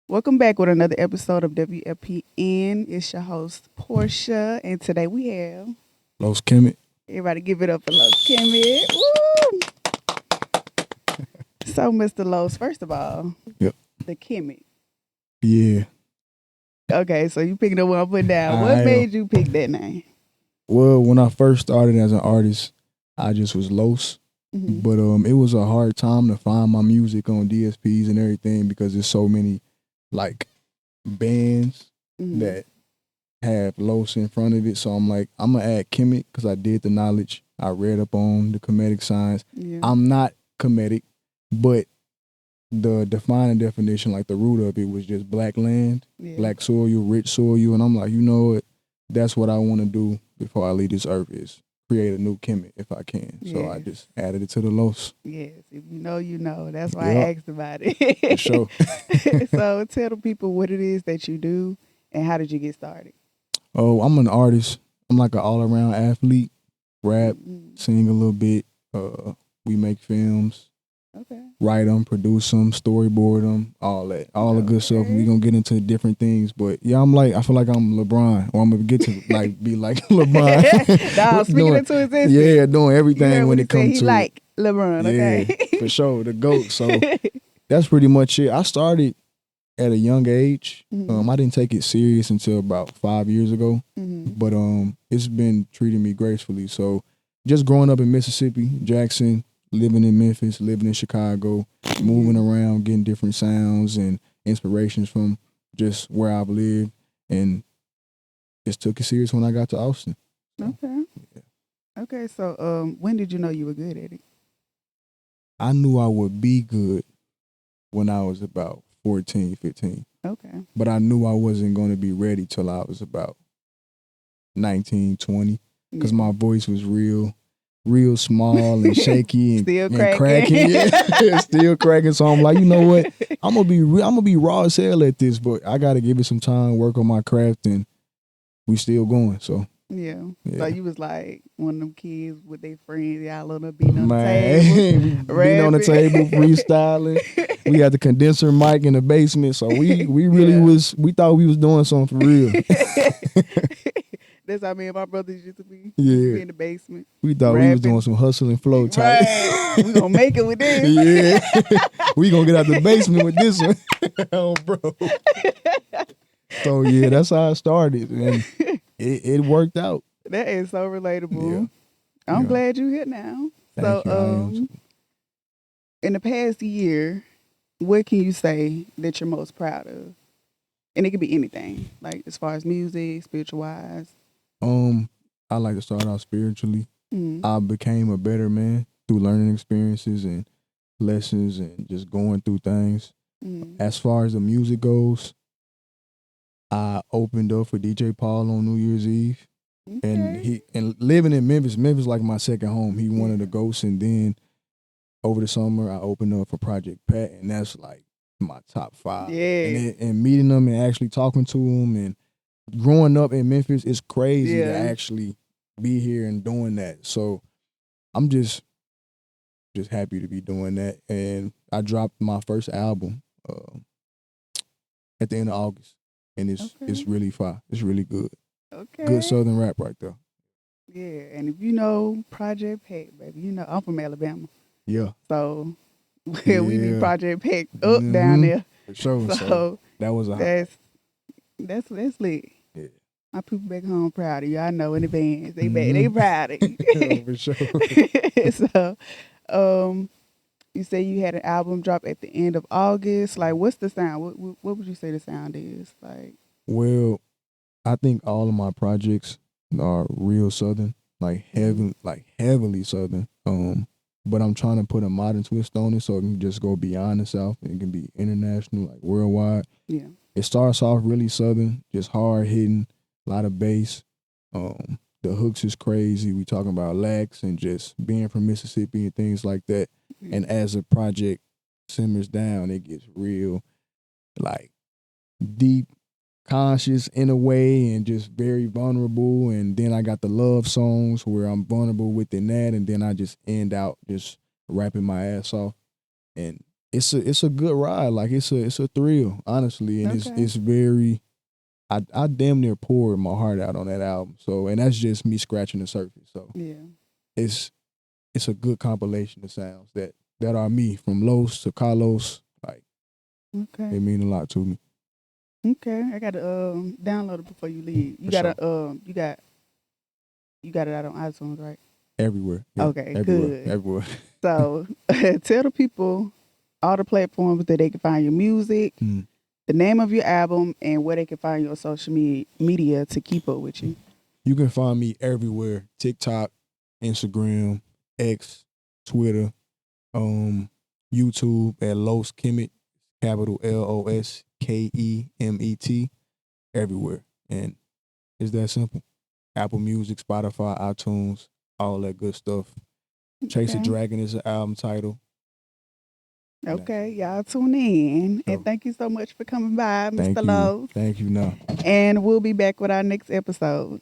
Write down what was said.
Welcome back with another episode of WFPN. It's your host, Portia, and today we have Los Kemet. everybody give it up for Los Kimmy. Woo! So, Mr. Los, first of all, Yep. the Kimmy. Yeah. Okay, so you picking up what I'm putting down. What I made you pick that name? Well, when I first started as an artist, I just was Los. Mhm. But it was a hard time to find my music on DSPs and everything because there's so many like bands Mhm. that have Los in front of it. So I'm like, I'm gonna add Kemet because I did the knowledge. I read up on the comedic science. Yeah. I'm not comedic, but the defining definition, like the root of it, was just black land, Yeah. black soil, rich soil, and I'm like, you know what? That's what I want to do before I leave this earth is create a new Kemet if I can. So I Yes. just added it to the Los. Yes, if you know, you know. That's why I Yup. asked about it. For sure. So tell the people what it is that you do and how did you get started? Oh, I'm an artist. I'm like an all around athlete. Rap, Mhm. sing a little bit. We make films, Okay. write them, produce them, storyboard them, all that, all the good stuff. Okay. We gonna get into different things, but yeah, I feel like I'm LeBron, or I'm gonna get to like be like LeBron. Nah, speaking Doing, into existence. yeah, doing You everything heard when what he it said. comes He to like LeBron, yeah, okay? for sure, the GOAT. So that's pretty much it. I started at a young age. Mhm. I didn't take it serious until about 5 years ago, Mhm. but it's been treating me gracefully. So just growing up in Mississippi, Jackson, living in Memphis, living in Chicago, moving around, getting different sounds and inspirations from just where I've lived, and just took it serious when I got to Austin. Okay. Yeah. Okay. So, when did you know you were good at it? I knew I would be good when I was about 14, 15, Okay. but I knew I wasn't going to be ready till I was about 19, 20, because Yeah. my voice was real small and shaky Still and cracking. cracking. Yeah, still cracking. So I'm like, you know what? I'm gonna be raw as hell at this, but I gotta give it some time, work on my craft, and we still going. So Yeah. yeah. So you was like one of them kids with their friends, y'all little beating on the Man, table, we being on the rapping. table, freestyling. We had the condenser mic in the basement, so we really Yeah. we thought we was doing something for real. That's how me and my brothers used to be. We used to be Yeah, in the basement. we thought we was doing Rapping. some hustle and flow type. Right. We gonna make it with this. Yeah, we gonna get out the basement with this one. Oh, bro. So yeah, that's how I started, and it worked out. That is so Yeah, relatable. I'm yeah. glad you're here now. Thank So, you. I am. in the past year, what can you say that you're most proud of? And it could be anything, like as far as music, spiritual wise. I like to start out spiritually. Mm. I became a better man through learning experiences and lessons and just going through things. Mm. As far as the music goes, I opened up for DJ Paul on New Year's Eve, and Okay. living in Memphis like my second home. He one of the ghosts, and then over the summer I opened up for Project Pat, and that's like my top five. Yeah. And meeting them and actually talking to them and growing up in Memphis, it's crazy to Yeah. actually be here and doing that. So I'm just happy to be doing that. And I dropped my first album at the end of August, and it's Okay. really fire. It's really good. Okay. Good Southern rap right there. Yeah. And if you know Project Pack, baby, you know I'm from Alabama. Yeah, So we be yeah, Project Pack up down there. for sure. So So that was a highlight. that's lit. Yeah, My people back home proud of you. I know in advance. They proud of you. for sure. So, um, you say you had an album drop at the end of August. Like, what's the sound? What would you say the sound is? Like, Well, I think all of my projects are real Southern, like heavily Southern. But I'm trying to put a modern twist on it so it can just go beyond the South. It can be international, like worldwide. yeah, It starts off really Southern, just hard hitting, a lot of bass. The hooks is crazy. We talking about lax and just being from Mississippi and things like that. yeah. And as the project simmers down, it gets real, like deep, conscious in a way, and just very vulnerable. And then I got the love songs where I'm vulnerable within that, and then I just end out just rapping my ass off. And it's a good ride. Like it's a thrill, honestly, and Okay. it's very. I damn near poured my heart out on that album. So, and that's just me scratching the surface. So Yeah. it's it's a good compilation of sounds that are me, from Los to Carlos. Like, Okay. they mean a lot to me. Okay. I gotta download it before you leave. You For gotta sure. you got it out on iTunes, right? Everywhere. Yeah. Okay, Everywhere. good. Everywhere. So tell the people all the platforms that they can find your music, Mm. the name of your album, and where they can find your social media to keep up with you. You can find me everywhere: TikTok, Instagram, X, Twitter, YouTube at Los Kemet, capital LOSKEMET, everywhere. And it's that simple. Apple Music, Spotify, iTunes, all that good stuff. Chase the Okay. Dragon is the album title. And that's Okay, it. y'all tune in. And So thank you so much for coming by, Mr. thank you. Lowe. Thank you now. And we'll be back with our next episode.